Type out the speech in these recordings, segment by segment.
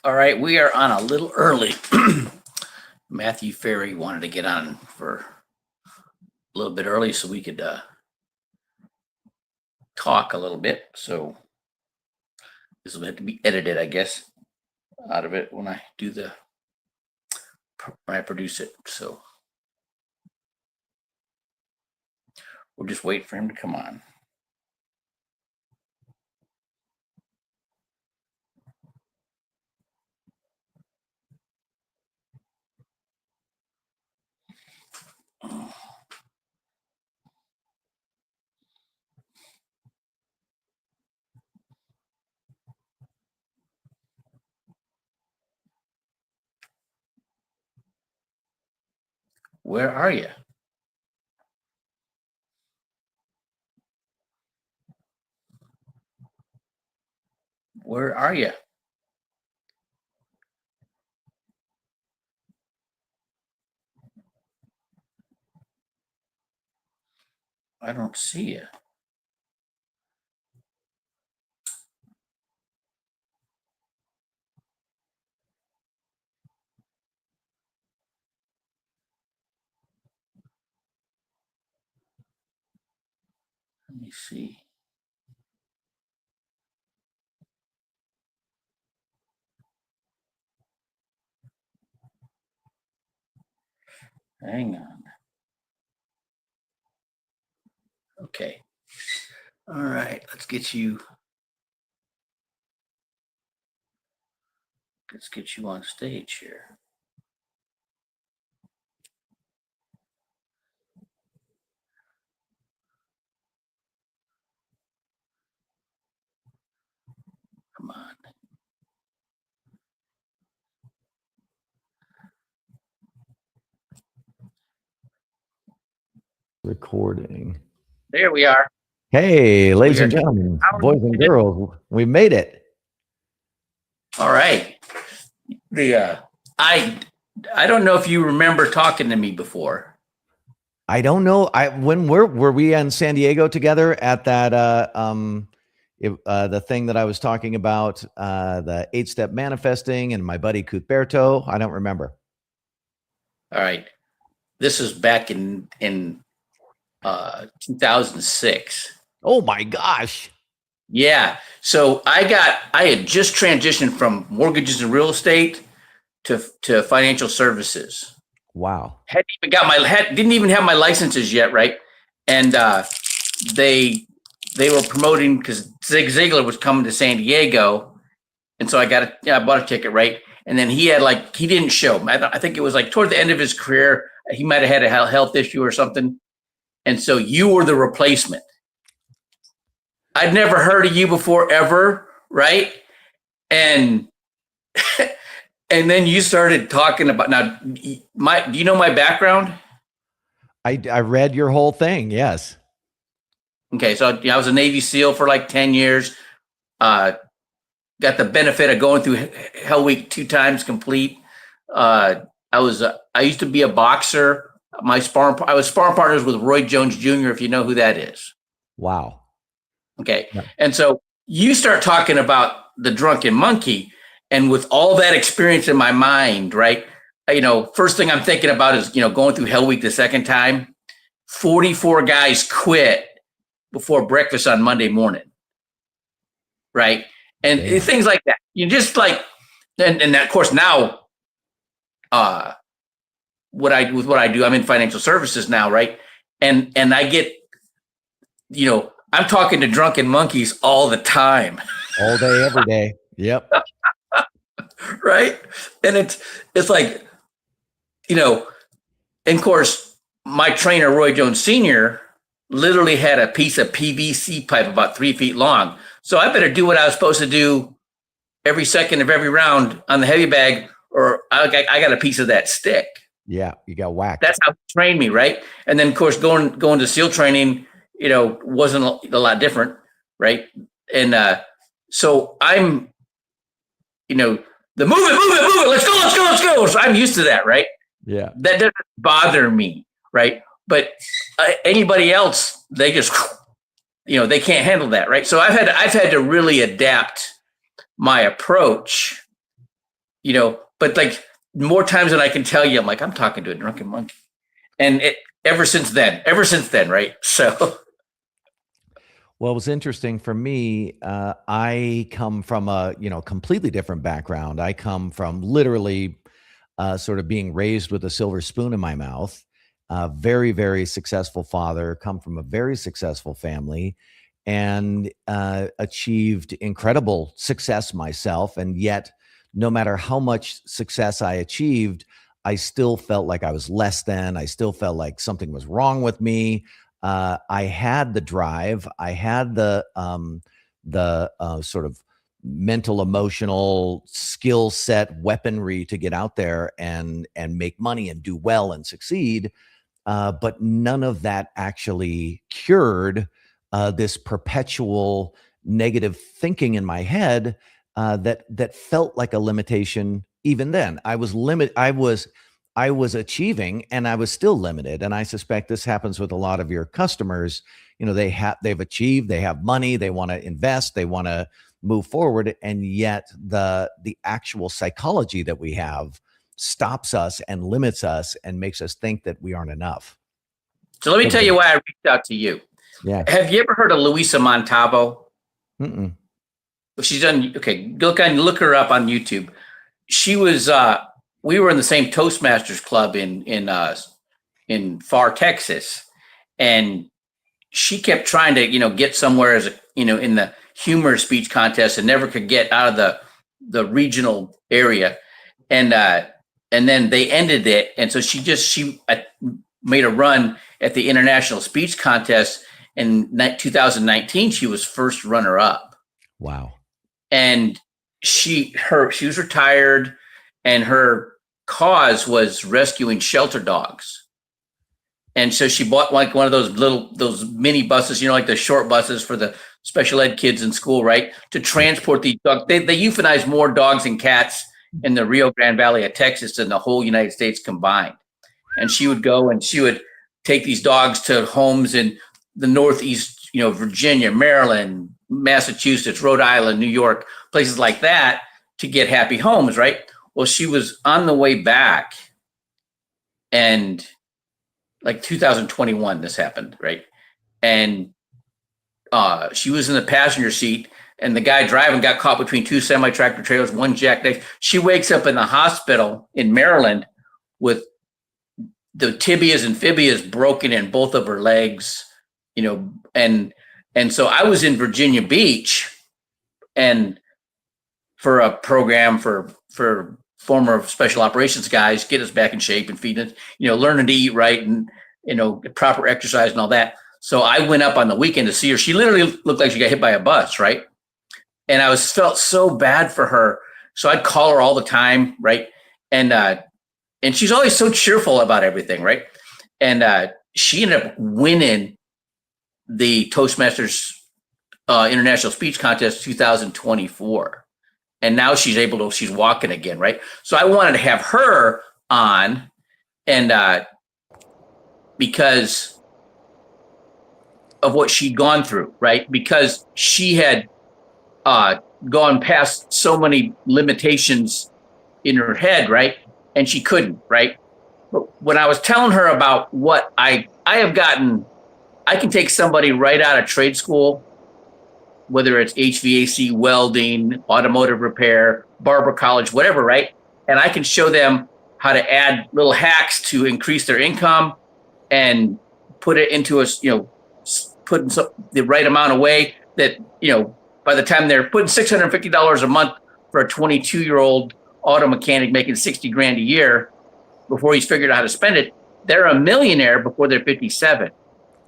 All right, we are on a little early. Matthew Ferry wanted to get on for a little bit early so we could talk a little bit. So this will have to be edited, I guess, out of it when I produce it. So we'll just wait for him to come on. Where are you? Where are you? I don't see you. Let me see. Hang on. Okay. All right, let's get you on stage here. Come on. Recording. There we are. Hey, ladies and gentlemen, boys and girls, we made it. All right. I don't know if you remember talking to me before. I don't know. When were we in San Diego together at that the thing that I was talking about, the 8-step manifesting and my buddy Cuthberto? I don't remember. All right. This is back in 2006. Oh my gosh. Yeah. So I had just transitioned from mortgages and real estate to financial services. Wow. Didn't even have my licenses yet, right? And they were promoting because Zig Ziglar was coming to San Diego, and so I bought a ticket, right? And then he didn't show. I think it was like toward the end of his career, he might have had a health issue or something, and so you were the replacement. I'd never heard of you before ever, right? And and then you started talking about do you know my background? I read your whole thing, yes. Okay, so I was a Navy SEAL for like 10 years. Got the benefit of going through Hell Week 2 times complete. I used to be a boxer. I was sparring partners with Roy Jones Jr., if you know who that is. Wow. Okay. Yeah. And so you start talking about the Drunken Monkey, and with all that experience in my mind, right? First thing I'm thinking about is, going through Hell Week the second time. 44 guys quit before breakfast on Monday morning. Right. And things like that. You just like, and of course now, what I do, I'm in financial services now, right? And I get, I'm talking to drunken monkeys all the time. All day, every day. Yep. Right. And it's like, and of course, my trainer, Roy Jones Sr., literally had a piece of PVC pipe about 3 feet long. So I better do what I was supposed to do every second of every round on the heavy bag, or I got a piece of that stick. Yeah, you got whacked. That's how he trained me, right? And then, of course, going to SEAL training, wasn't a lot different, right? And so I'm, the move it, let's go. So I'm used to that, right? Yeah. That doesn't bother me, right? But anybody else, they just, they can't handle that, right? So I've had to really adapt my approach but like more times than I can tell you, I'm like, I'm talking to a drunken monkey. And ever since then, right? So, Well, it was interesting for me. I come from a completely different background. I come from literally sort of being raised with a silver spoon in my mouth. Very, very successful father. Come from a very successful family, and achieved incredible success myself. And yet, no matter how much success I achieved, I still felt like I was less than. I still felt like something was wrong with me. I had the drive. I had the sort of mental, emotional skill set, weaponry to get out there and make money and do well and succeed. But none of that actually cured this perpetual negative thinking in my head that felt like a limitation. Even then, I was limit. I was achieving, and I was still limited. And I suspect this happens with a lot of your customers. They've achieved, they have money, they want to invest, they want to move forward, and yet the actual psychology that we have stops us and limits us and makes us think that we aren't enough. So let me tell you why I reached out to you. Yeah. Have you ever heard of Luisa Montalvo? Mm-mm. She's done, okay, look her up on YouTube. She was, we were in the same Toastmasters club in Far, Texas. And she kept trying to, get somewhere as in the humor speech contest and never could get out of the regional area. And then they ended it. And so she made a run at the international speech contest. In 2019, she was first runner up. Wow. And she was retired, and her cause was rescuing shelter dogs. And so she bought like one of those mini buses, like the short buses for the special ed kids in school, right? To transport these dogs. They euthanize more dogs and cats in the Rio Grande Valley of Texas than the whole United States combined. And she would go and she would take these dogs to homes in the Northeast, Virginia, Maryland, Massachusetts, Rhode Island, New York, places like that to get happy homes, right? Well, she was on the way back, and like 2021, this happened, right? And she was in the passenger seat, and the guy driving got caught between two semi-tractor trailers, one jackknife. She wakes up in the hospital in Maryland with the tibias and fibias broken in both of her legs, and so I was in Virginia Beach, and for a program for former special operations guys, get us back in shape and feed us, learning to eat right and, proper exercise and all that. So I went up on the weekend to see her. She literally looked like she got hit by a bus, right? And I felt so bad for her. So I'd call her all the time, right? And she's always so cheerful about everything, right? And she ended up winning the Toastmasters International Speech Contest 2024. And now she's walking again, right? So I wanted to have her on, and because of what she'd gone through, right? Because she had gone past so many limitations in her head, right? And she couldn't, right? But when I was telling her about what I have gotten, I can take somebody right out of trade school, whether it's HVAC, welding, automotive repair, barber college, whatever, right? And I can show them how to add little hacks to increase their income and put it into putting the right amount away that, by the time they're putting $650 a month for a 22-year-old auto mechanic making 60 grand a year before he's figured out how to spend it, they're a millionaire before they're 57.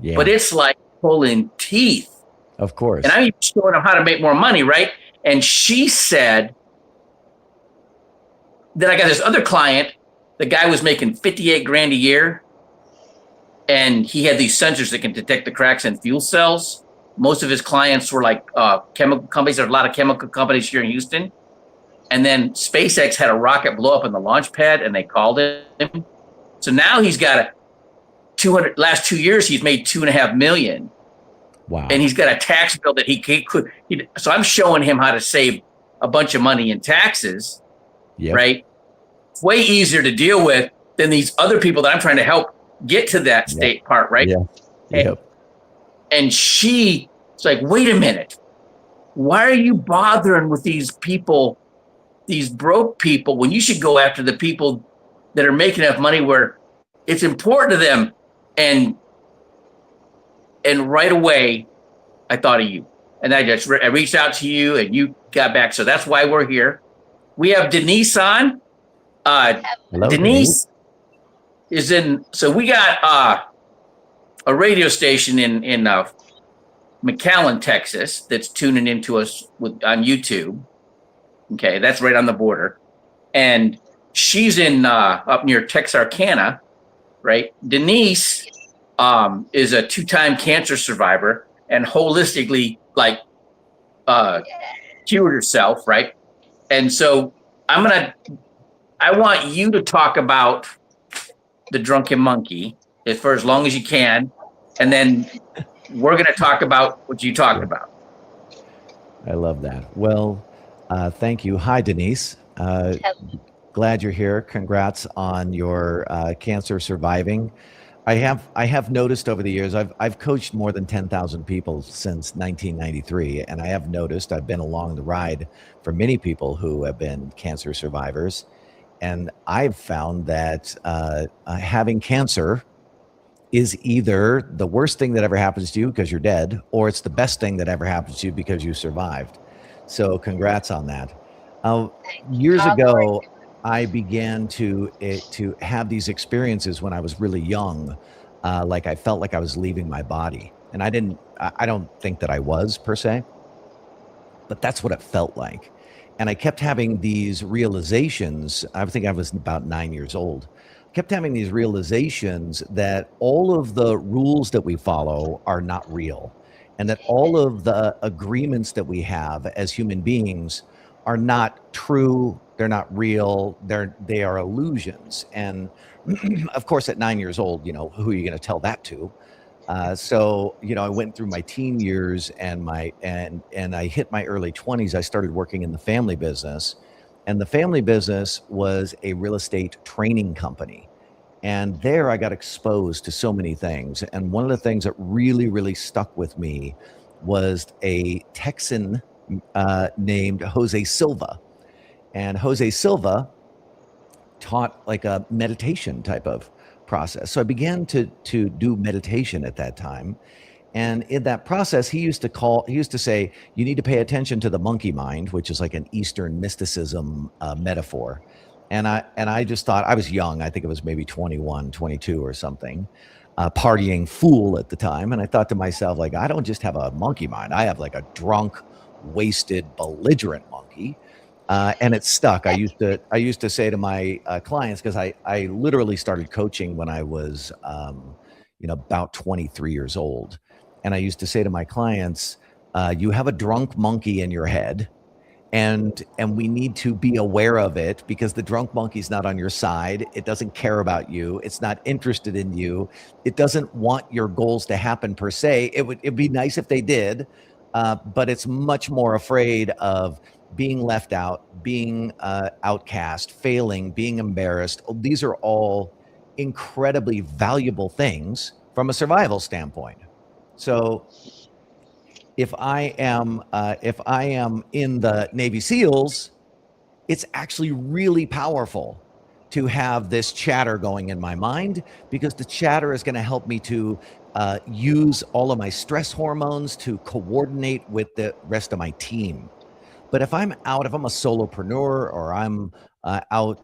Yeah. But it's like pulling teeth. Of course. And I'm showing them how to make more money, right? And she said, then I got this other client, the guy was making 58 grand a year, and he had these sensors that can detect the cracks in fuel cells. Most of his clients were like chemical companies. There are a lot of chemical companies here in Houston. And then SpaceX had a rocket blow up on the launch pad, and they called him. So now he's got last 2 years, he's made $2.5 million. Wow. And he's got a tax bill that he could. So I'm showing him how to save a bunch of money in taxes Yep. right? It's way easier to deal with than these other people that I'm trying to help get to that Yep. state part, right? Yeah. Yep. And she's like, wait a minute. Why are you bothering with these people, these broke people, when you should go after the people that are making enough money where it's important to them? And right away, I thought of you. And I reached out to you and you got back. So that's why we're here. We have Denise on. Hello, Denise is in, so we got a radio station in McAllen, Texas, that's tuning into us on YouTube. Okay, that's right on the border. And she's in up near Texarkana, right? Denise is a 2-time cancer survivor and holistically cured herself, right? And so I want you to talk about the drunken monkey for as long as you can, and then we're going to talk about what you talked about. I love that. Well, thank you. Hi, Denise. Glad you're here. Congrats on your cancer surviving. I have noticed over the years, I've coached more than 10,000 people since 1993, and I have noticed, I've been along the ride for many people who have been cancer survivors, and I've found that having cancer is either the worst thing that ever happens to you because you're dead, or it's the best thing that ever happens to you because you survived. So congrats on that. Years ago, I began to have these experiences when I was really young. Like I felt like I was leaving my body, and I don't think that I was per se, but that's what it felt like. And I kept having these realizations. I think I was about 9 years old. Kept having these realizations that all of the rules that we follow are not real, and that all of the agreements that we have as human beings are not true. They're not real. They are illusions. And of course, at 9 years old, who are you going to tell that to? So I went through my teen years and I hit my early 20s. I started working in the family business, and the family business was a real estate training company. And there I got exposed to so many things. And one of the things that really, really stuck with me was a Texan named Jose Silva. And Jose Silva taught like a meditation type of process. So I began to do meditation at that time. And in that process, he used to say, you need to pay attention to the monkey mind, which is like an Eastern mysticism metaphor. And I just thought, I was young. I think it was maybe 21, 22 or something, partying fool at the time. And I thought to myself, like, I don't just have a monkey mind. I have like a drunk, wasted, belligerent monkey. And it stuck. I used to say to my clients, because I literally started coaching when I was, about 23 years old. And I used to say to my clients, you have a drunk monkey in your head, and we need to be aware of it, because the drunk monkey's not on your side. It doesn't care about you. It's not interested in you. It doesn't want your goals to happen per se. It'd be nice if they did, but it's much more afraid of being left out, being outcast, failing, being embarrassed. These are all incredibly valuable things from a survival standpoint. So if I am in the Navy SEALs, it's actually really powerful to have this chatter going in my mind, because the chatter is going to help me to use all of my stress hormones to coordinate with the rest of my team. But if I'm a solopreneur, or I'm out,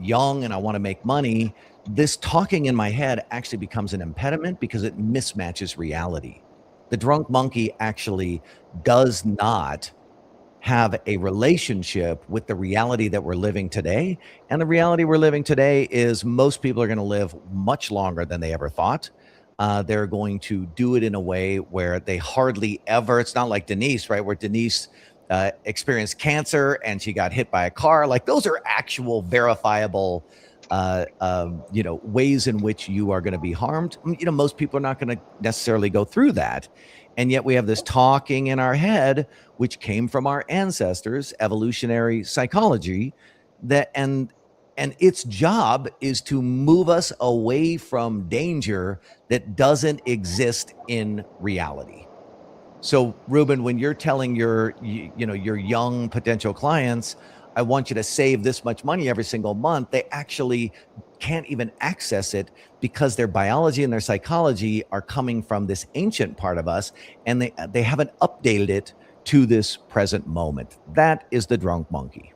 young, and I want to make money, this talking in my head actually becomes an impediment, because it mismatches reality. The drunk monkey actually does not have a relationship with the reality that we're living today. And the reality we're living today is most people are going to live much longer than they ever thought. They're going to do it in a way where they hardly ever, it's not like Denise, right? Where Denise experienced cancer and she got hit by a car. Like, those are actual verifiable ways in which you are going to be harmed. Most people are not going to necessarily go through that. And yet we have this talking in our head, which came from our ancestors, evolutionary psychology, that and its job is to move us away from danger that doesn't exist in reality. So, Ruben, when you're telling your young potential clients, I want you to save this much money every single month, they actually can't even access it because their biology and their psychology are coming from this ancient part of us, and they haven't updated it to this present moment. That is the drunk monkey.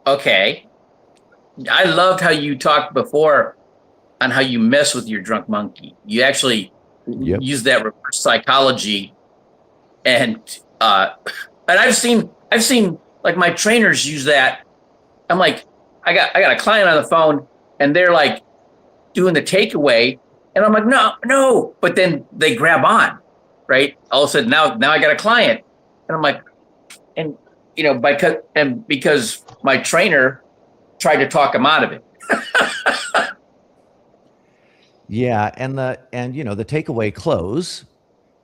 Okay. I loved how you talked before on how you mess with your drunk monkey. You actually Yep. use that reverse psychology, and and I've seen like my trainers use that. I'm like, I got a client on the phone, and they're like doing the takeaway, and I'm like, no, but then they grab on, right? All of a sudden, now I got a client, and I'm like, and because my trainer tried to talk him out of it. Yeah, and the takeaway close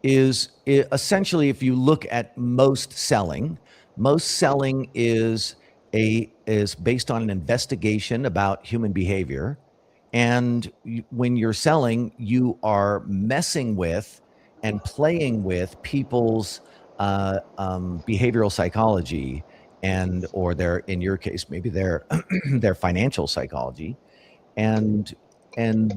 is essentially, if you look at most selling is based on an investigation about human behavior, and when you're selling, you are messing with and playing with people's behavioral psychology, and or their, in your case, maybe their their financial psychology, and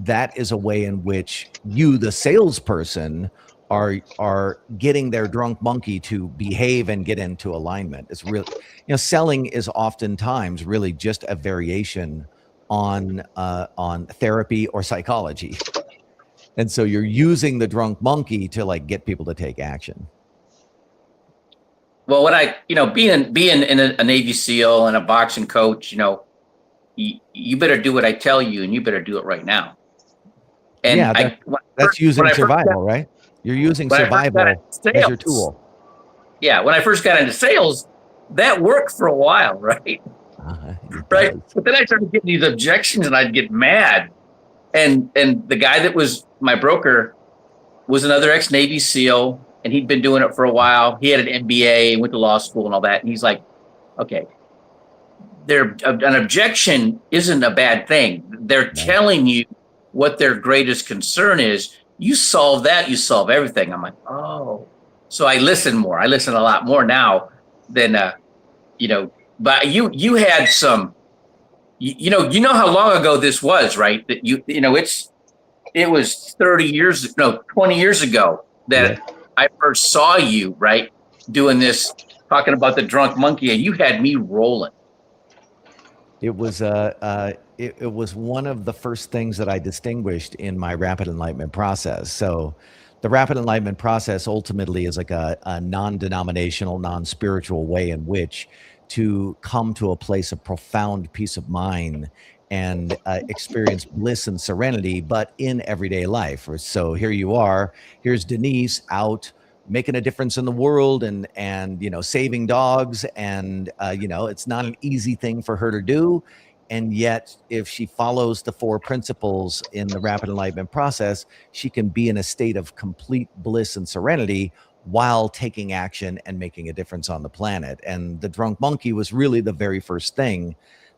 that is a way in which you, the salesperson, are getting their drunk monkey to behave and get into alignment. It's really, selling is oftentimes really just a variation on therapy or psychology, and so you're using the drunk monkey to like get people to take action. Well, what being in a Navy SEAL and a boxing coach, you better do what I tell you, and you better do it right now. And yeah, that's using survival, right? You're using survival as your tool. Yeah, when I first got into sales, that worked for a while, right? Right. But then I started getting these objections, and I'd get mad. And the guy that was my broker was another ex-Navy SEAL, and he'd been doing it for a while. He had an MBA, went to law school and all that. And he's like, okay, an objection isn't a bad thing. They're telling you what their greatest concern is. You solve that, you solve everything. I'm like, oh. So I listen more. I listen a lot more now than, but you had some, you know how long ago this was, right? That it was 20 years ago that I first saw you, right? Doing this, talking about the drunk monkey, and you had me rolling. It was it was one of the first things that I distinguished in my rapid enlightenment process. So the rapid enlightenment process ultimately is like a non-denominational, non-spiritual way in which to come to a place of profound peace of mind and experience bliss and serenity, but in everyday life. So here you are, here's Denise out making a difference in the world and saving dogs, and it's not an easy thing for her to do, and yet if she follows the 4 principles in the rapid enlightenment process, she can be in a state of complete bliss and serenity while taking action and making a difference on the planet. And the drunk monkey was really the very first thing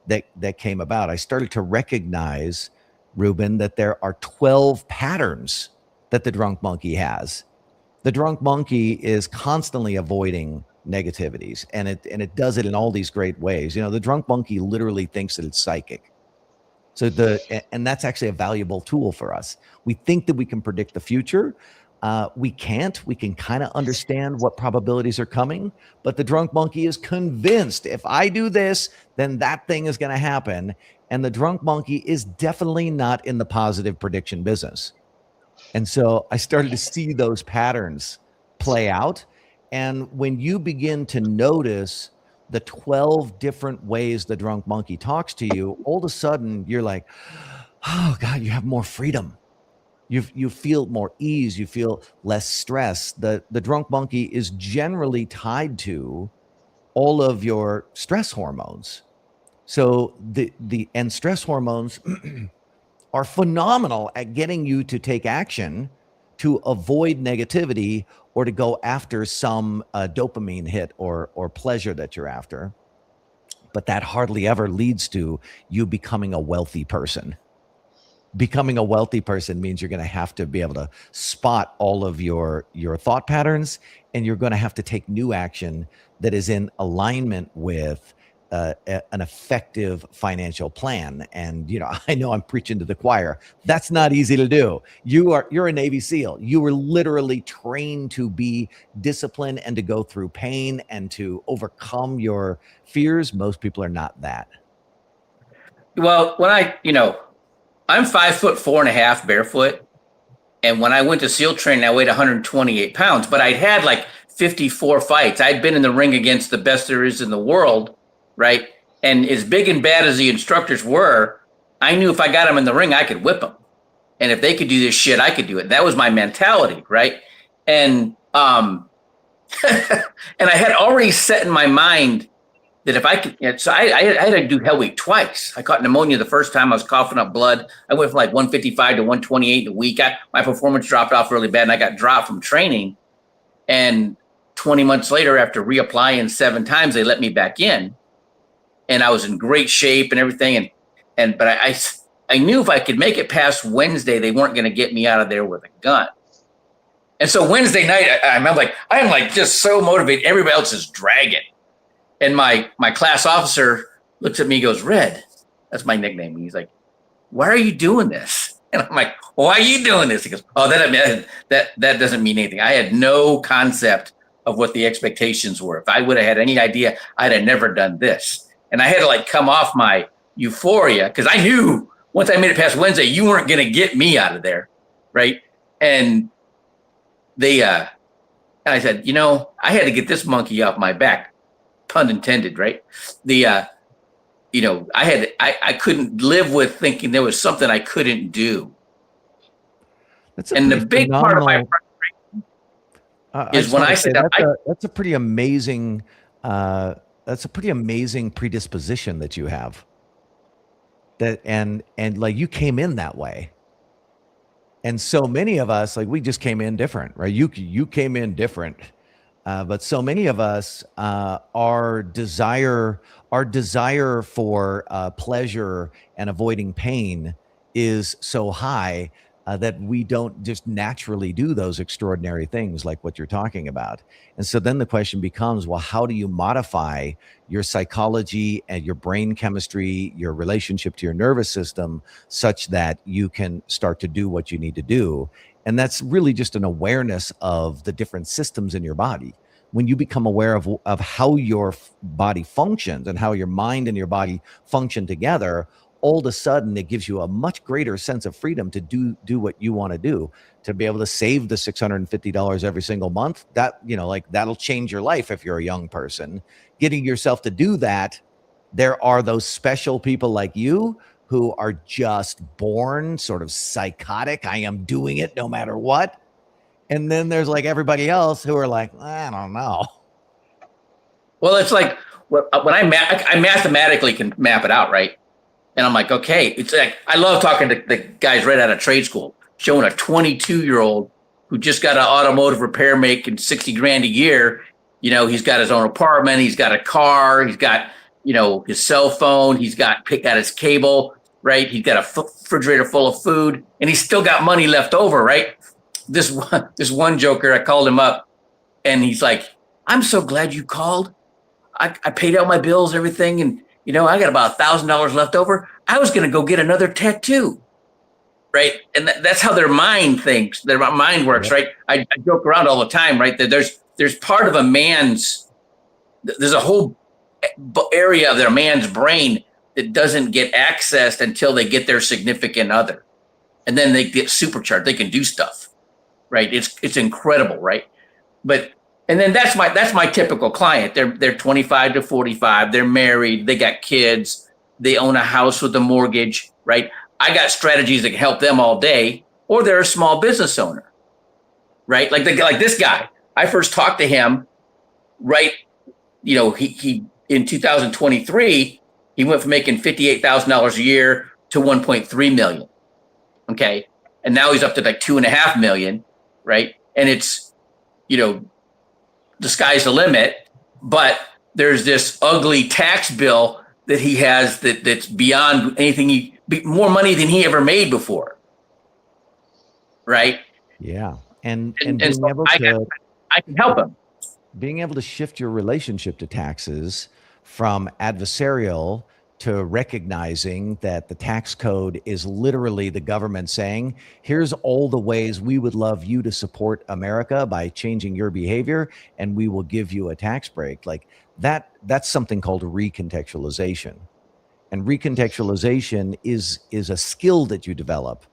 that came about. I started to recognize, Ruben, that there are 12 patterns that the drunk monkey has. The drunk monkey is constantly avoiding negativities, and it does it in all these great ways. The drunk monkey literally thinks that it's psychic. So and that's actually a valuable tool for us. We think that we can predict the future. We can't. We can kind of understand what probabilities are coming, but the drunk monkey is convinced if I do this, then that thing is going to happen. And the drunk monkey is definitely not in the positive prediction business. And so I started to see those patterns play out. And when you begin to notice the 12 different ways the drunk monkey talks to you, all of a sudden you're like, oh God, you have more freedom. You feel more ease. You feel less stress. The drunk monkey is generally tied to all of your stress hormones. So and stress hormones are phenomenal at getting you to take action to avoid negativity or to go after some dopamine hit or pleasure that you're after. But that hardly ever leads to you becoming a wealthy person. Becoming a wealthy person means you're going to have to be able to spot all of your thought patterns, and you're going to have to take new action that is in alignment with an effective financial plan. And I know I'm preaching to the choir. That's not easy to do. You're a Navy SEAL. You were literally trained to be disciplined and to go through pain and to overcome your fears. Most people are not that. Well, when I'm 5'4.5" barefoot. And when I went to SEAL training, I weighed 128 pounds, but I'd had like 54 fights. I'd been in the ring against the best there is in the world, right? And as big and bad as the instructors were, I knew if I got them in the ring, I could whip them. And if they could do this shit, I could do it. That was my mentality, right? And and I had already set in my mind that if I could, so I had to do hell week twice. I caught pneumonia the first time. I was coughing up blood. I went from like 155 to 128 in a week. My performance dropped off really bad, and I got dropped from training. And 20 months later, after reapplying 7 times, they let me back in, and I was in great shape and everything. But I knew if I could make it past Wednesday, they weren't going to get me out of there with a gun. And so Wednesday night, I'm like just so motivated. Everybody else is dragging. And my class officer looks at me and goes, "Red," that's my nickname. And he's like, "Why are you doing this?" And I'm like, "Why are you doing this?" He goes, "Oh, that doesn't mean anything." I had no concept of what the expectations were. If I would have had any idea, I'd have never done this. And I had to like come off my euphoria because I knew once I made it past Wednesday, you weren't going to get me out of there, right? And and I said, I had to get this monkey off my back. Pun intended, right? I couldn't live with thinking there was something I couldn't do. And the big part of my frustration is when I said that's a pretty amazing predisposition that you have. That and like you came in that way. And so many of us, like we just came in different, right? You came in different. But so many of us, our desire for pleasure and avoiding pain is so high that we don't just naturally do those extraordinary things like what you're talking about. And so then the question becomes, well, how do you modify your psychology and your brain chemistry, your relationship to your nervous system such that you can start to do what you need to do? And that's really just an awareness of the different systems in your body. When you become aware of how your body functions and how your mind and your body function together, all of a sudden it gives you a much greater sense of freedom to do what you want to do, to be able to save the $650 every single month. That, that'll change your life if you're a young person. Getting yourself to do that, there are those special people like you who are just born sort of psychotic. I am doing it no matter what. And then there's like everybody else who are like, I don't know. Well, it's like when I mathematically can map it out, right? And I'm like, okay, it's like I love talking to the guys right out of trade school, showing a 22-year-old who just got an automotive repair making $60,000 a year. He's got his own apartment, he's got a car, he's got his cell phone, he's got his cable, right? He's got a refrigerator full of food, and he's still got money left over, right? This one joker, I called him up, and he's like, "I'm so glad you called. I paid out my bills, everything, and I got about $1,000 left over. I was going to go get another tattoo." Right, and that's how their mind thinks. Their mind works, right? I joke around all the time, right? That there's part of there's a whole area of their man's brain that doesn't get accessed until they get their significant other, and then they get supercharged. They can do stuff. Right. It's incredible. Right. And then that's my typical client. They're 25 to 45. They're married. They got kids. They own a house with a mortgage. Right. I got strategies that can help them all day, or they're a small business owner. Right. Like this guy, I first talked to him. Right. He in 2023, he went from making $58,000 a year to 1.3 million. Okay. And now he's up to like 2.5 million. right? And it's, the sky's the limit, but there's this ugly tax bill that he has that's beyond anything more money than he ever made before, right? Yeah. And And being so able I to can help him. being able to shift your relationship to taxes from adversarial to recognizing that the tax code is literally the government saying, here's all the ways we would love you to support America by changing your behavior, and we will give you a tax break. Like that's something called recontextualization. And recontextualization is a skill that you develop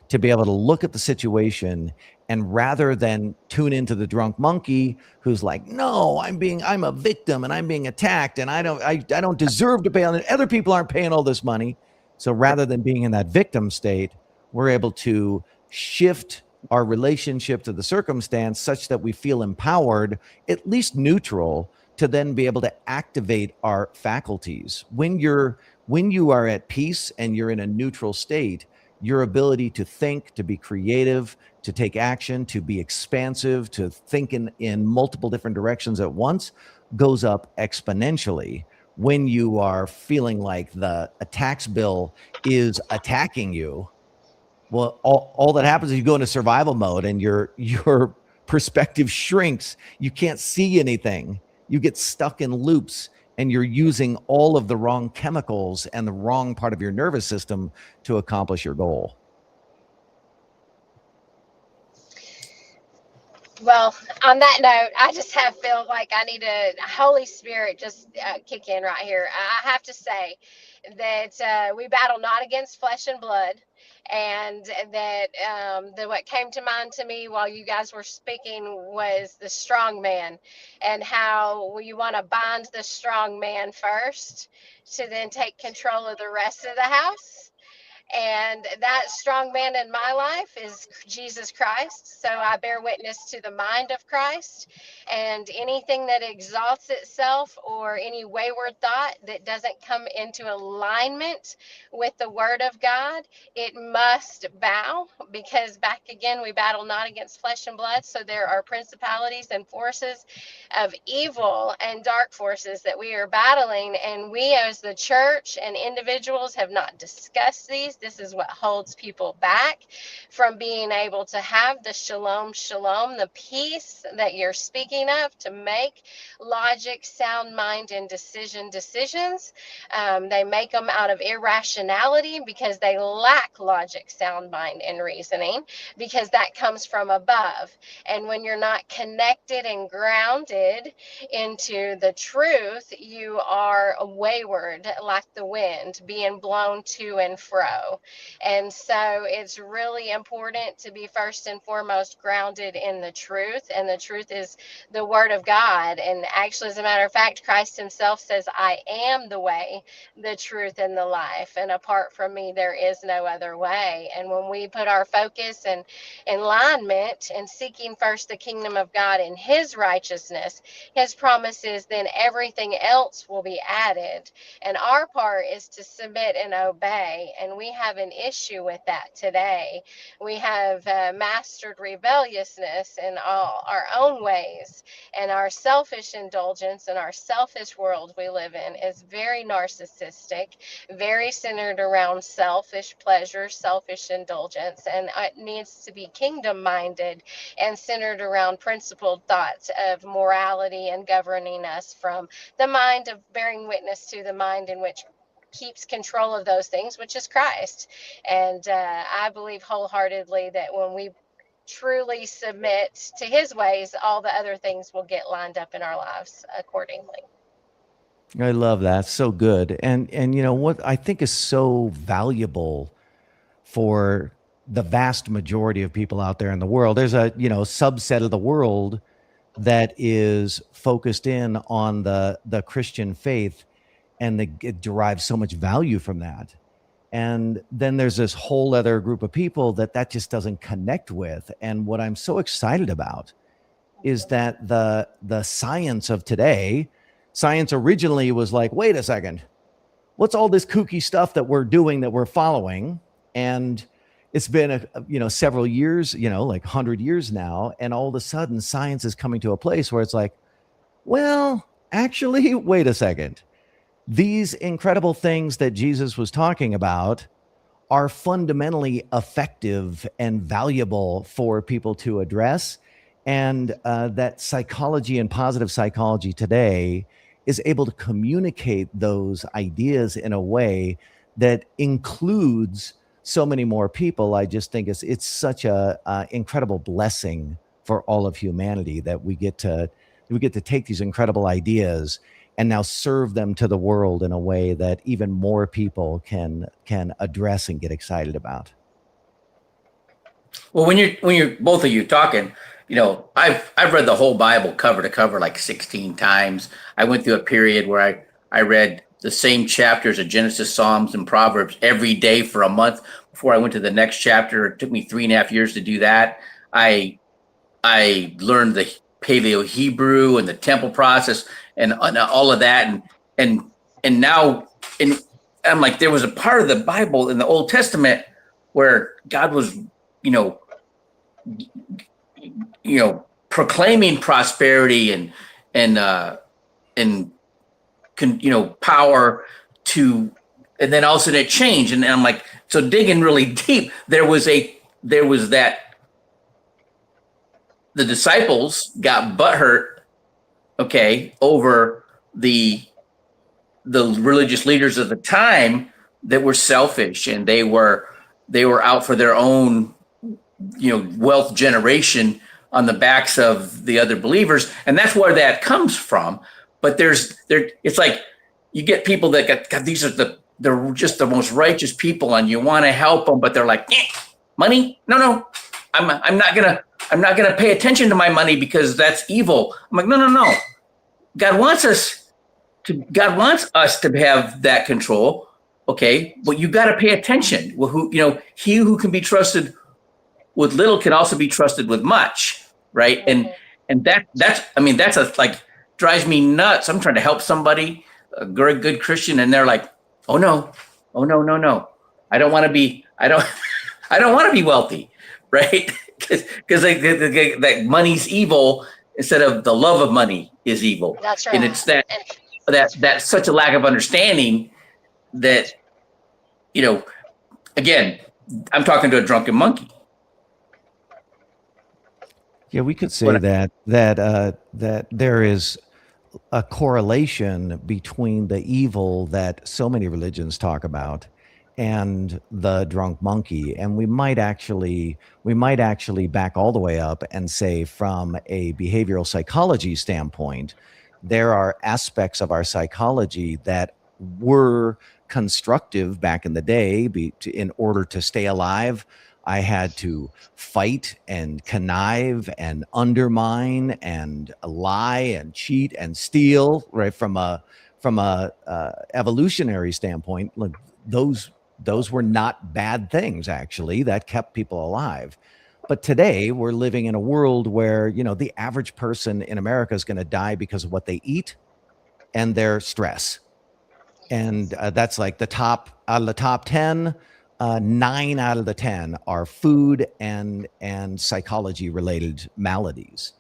to be able to look at the situation, and rather than tune into the drunk monkey who's like, no, I'm a victim and I'm being attacked and I don't deserve to pay on it. Other people aren't paying all this money. So rather than being in that victim state, we're able to shift our relationship to the circumstance such that we feel empowered, at least neutral, to then be able to activate our faculties. When you are at peace and you're in a neutral state, your ability to think, to be creative, to take action, to be expansive, to think in multiple different directions at once goes up exponentially. When you are feeling like a tax bill is attacking you, well, all that happens is you go into survival mode and your perspective shrinks. You can't see anything. You get stuck in loops, and you're using all of the wrong chemicals and the wrong part of your nervous system to accomplish your goal. Well, on that note, I just feel like I need a Holy Spirit just kick in right here. I have to say that we battle not against flesh and blood, and that what came to mind to me while you guys were speaking was the strong man, and how you want to bind the strong man first to then take control of the rest of the house. And that strong man in my life is Jesus Christ. So I bear witness to the mind of Christ, and anything that exalts itself or any wayward thought that doesn't come into alignment with the word of God, it must bow, because back again, we battle not against flesh and blood. So there are principalities and forces of evil and dark forces that we are battling, and we as the church and individuals have not discussed these. This is what holds people back from being able to have the shalom, the peace that you're speaking of, to make logic, sound mind, and decisions. They make them out of irrationality because they lack logic, sound mind, and reasoning, because that comes from above. And when you're not connected and grounded into the truth, you are wayward like the wind, being blown to and fro. And so it's really important to be first and foremost grounded in the truth. And the truth is the word of God. And actually, as a matter of fact, Christ himself says, I am the way, the truth, and the life. And apart from me, there is no other way. And when we put our focus and alignment and seeking first the kingdom of God and his righteousness, his promises, then everything else will be added. And our part is to submit and obey. And we have an issue with that today. We have mastered rebelliousness in all our own ways, and our selfish indulgence and our selfish world we live in is very narcissistic, very centered around selfish pleasure, selfish indulgence, and it needs to be kingdom minded and centered around principled thoughts of morality and governing us from the mind of bearing witness to the mind in which keeps control of those things, which is Christ. And I believe wholeheartedly that when we truly submit to his ways, all the other things will get lined up in our lives accordingly. I love that. So good. And you know what I think is so valuable for the vast majority of people out there in the world, there's a subset of the world that is focused in on the Christian faith, and it derives so much value from that. And then there's this whole other group of people that just doesn't connect with. And what I'm so excited about is that the science of today, science originally was like, wait a second, what's all this kooky stuff that we're doing, that we're following? And it's been several years, like 100 years now, and all of a sudden science is coming to a place where it's like, well, actually, wait a second. These incredible things that Jesus was talking about are fundamentally effective and valuable for people to address. And that psychology and positive psychology today is able to communicate those ideas in a way that includes so many more people. I just think it's such a incredible blessing for all of humanity that we get to take these incredible ideas and now serve them to the world in a way that even more people can address and get excited about. Well, when you're both of you talking, I've read the whole Bible cover to cover like 16 times. I went through a period where I read the same chapters of Genesis, Psalms, and Proverbs every day for a month before I went to the next chapter. It took me 3.5 years to do that. I learned the Paleo Hebrew and the temple process and all of that, and now I'm like, there was a part of the Bible in the Old Testament where God was, proclaiming prosperity and power to, and then all of a sudden it changed, and I'm like, so digging really deep, there was that the disciples got butthurt, over the religious leaders of the time that were selfish, and they were out for their own, wealth generation on the backs of the other believers, and that's where that comes from. But it's like you get people that God, they're just the most righteous people, and you want to help them, but they're like, money? No, I'm not gonna pay attention to my money because that's evil. I'm like, no. God wants us to have that control, but you got to pay attention. Well, he who can be trusted with little can also be trusted with much, right? And that's like drives me nuts. I'm trying to help somebody, a good Christian, and they're like, oh no, I don't want to be wealthy, right? Because that money's evil instead of the love of money is evil. That's right. And it's that's such a lack of understanding that, again, I'm talking to a drunken monkey. Yeah, we could say that there is a correlation between the evil that so many religions talk about and the drunk monkey, and we might actually back all the way up and say, from a behavioral psychology standpoint, there are aspects of our psychology that were constructive back in the day. In order to stay alive, I had to fight and connive and undermine and lie and cheat and steal, right? From a evolutionary standpoint, look, those were not bad things, actually, that kept people alive. But today we're living in a world where, the average person in America is going to die because of what they eat and their stress. And that's like out of the top 10, 9 out of the 10 are food and psychology related maladies.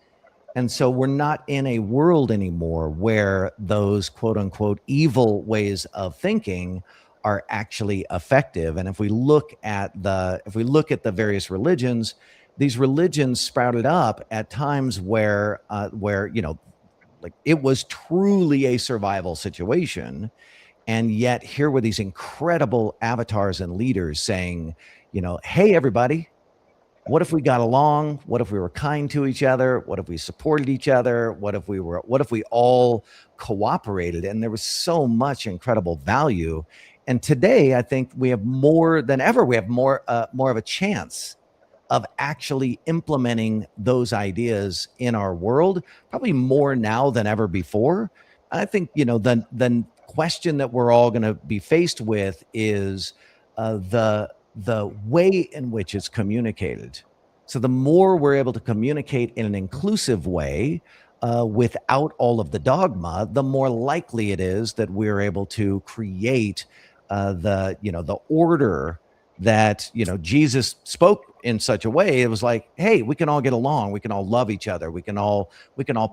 And so we're not in a world anymore where those quote unquote evil ways of thinking are actually effective. And if we look at the various religions, these religions sprouted up at times where like it was truly a survival situation. And yet here were these incredible avatars and leaders saying, hey, everybody, what if we got along? What if we were kind to each other? What if we supported each other? What if we all cooperated? And there was so much incredible value. And today, I think we have more than ever, we have more of a chance of actually implementing those ideas in our world, probably more now than ever before. I think, the question that we're all going to be faced with is the way in which it's communicated. So the more we're able to communicate in an inclusive way, without all of the dogma, the more likely it is that we're able to create the order that, Jesus spoke in such a way. It was like, hey, we can all get along, we can all love each other, we can all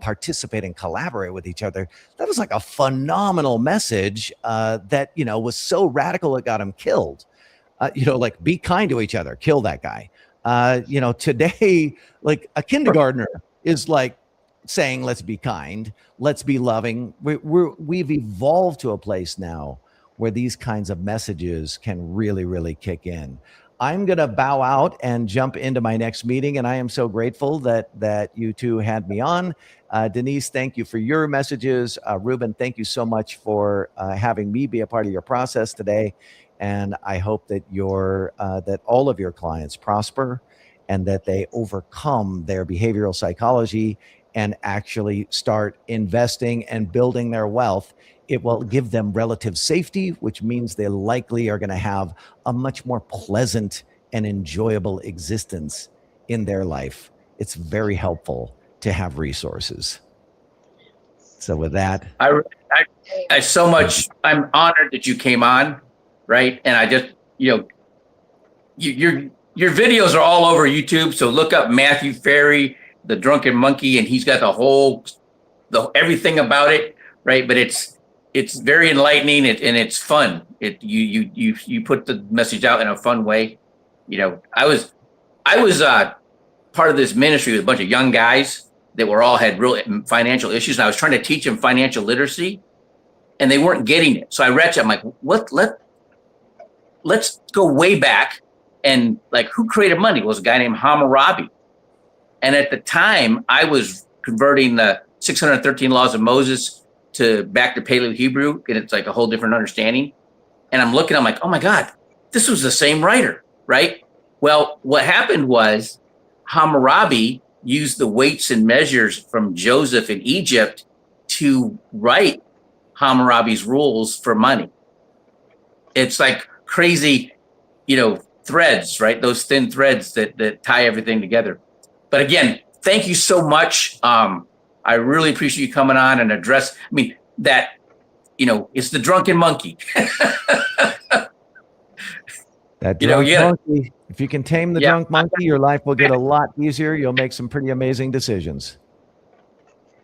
participate and collaborate with each other. That was like a phenomenal message, that was so radical it got him killed. Like, be kind to each other, kill that guy. Today, like, a kindergartner is like saying, let's be kind, let's be loving. We've evolved to a place now where these kinds of messages can really, really kick in. I'm going to bow out and jump into my next meeting, and I am so grateful that you two had me on. Denise, thank you for your messages. Ruben, thank you so much for having me be a part of your process today. And I hope that that all of your clients prosper and that they overcome their behavioral psychology and actually start investing and building their wealth. It will give them relative safety, which means they likely are going to have a much more pleasant and enjoyable existence in their life. It's very helpful to have resources. So with that, I so much, I'm honored that you came on, right? And I just, your videos are all over YouTube. So look up Matthew Ferry, the Drunken Monkey, and he's got everything about it, right? But it's very enlightening and it's fun. You put the message out in a fun way. I was part of this ministry with a bunch of young guys that had real financial issues, and I was trying to teach them financial literacy, and they weren't getting it. So I read it. I'm like, let's go way back, and like, who created money? It was a guy named Hammurabi. And at the time, I was converting the 613 laws of Moses back to Paleo-Hebrew, and it's like a whole different understanding. And I'm like, oh my God, this was the same writer, right? Well, what happened was Hammurabi used the weights and measures from Joseph in Egypt to write Hammurabi's rules for money. It's like crazy, threads, right? Those thin threads that tie everything together. But again, thank you so much. I really appreciate you coming on and it's the drunken monkey. That drunk monkey, if you can tame the drunk monkey, your life will get a lot easier. You'll make some pretty amazing decisions.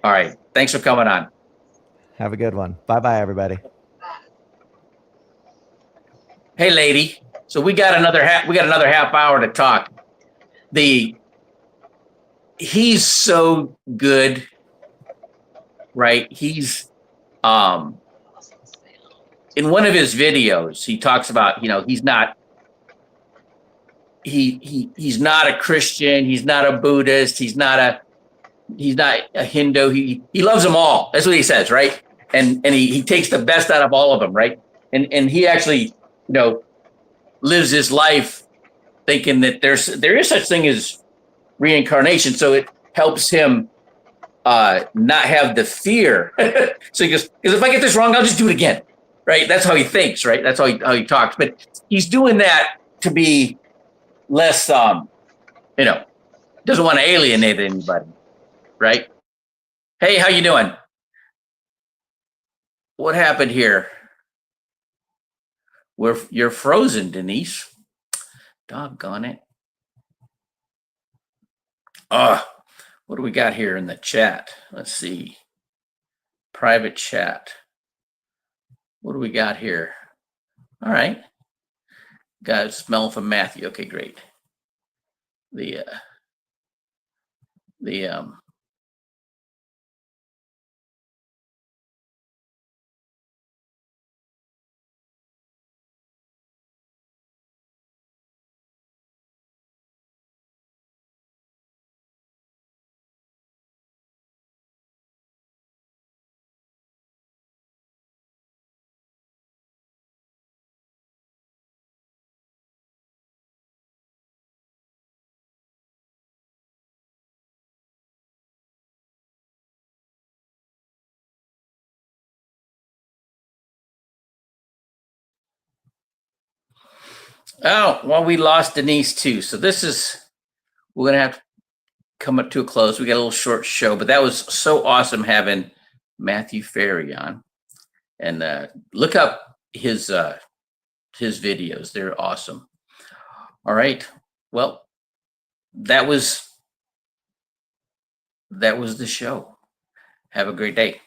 All right. Thanks for coming on. Have a good one. Bye-bye, everybody. Hey, lady. So we got another half hour to talk. He's so good, right? He's in one of his videos, he talks about, he's not a Christian, he's not a Buddhist, he's not a Hindu. He loves them all. That's what he says, right? And he takes the best out of all of them, right? And he actually, lives his life thinking that there is such thing as reincarnation. So it helps him not have the fear. So he goes, because if I get this wrong, I'll just do it again, right? That's how he thinks, right? That's how he talks. But he's doing that to be less, doesn't want to alienate anybody, right? Hey, how you doing? What happened here? You're frozen, Denise. Doggone it. What do we got here in the chat? Let's see. Private chat. What do we got here? All right. Got a smell from Matthew. Okay, great. Oh, well, we lost Denise too. So we're going to have to come up to a close. We got a little short show, but that was so awesome having Matthew Ferry on. And look up his videos. They're awesome. All right. Well, that was the show. Have a great day.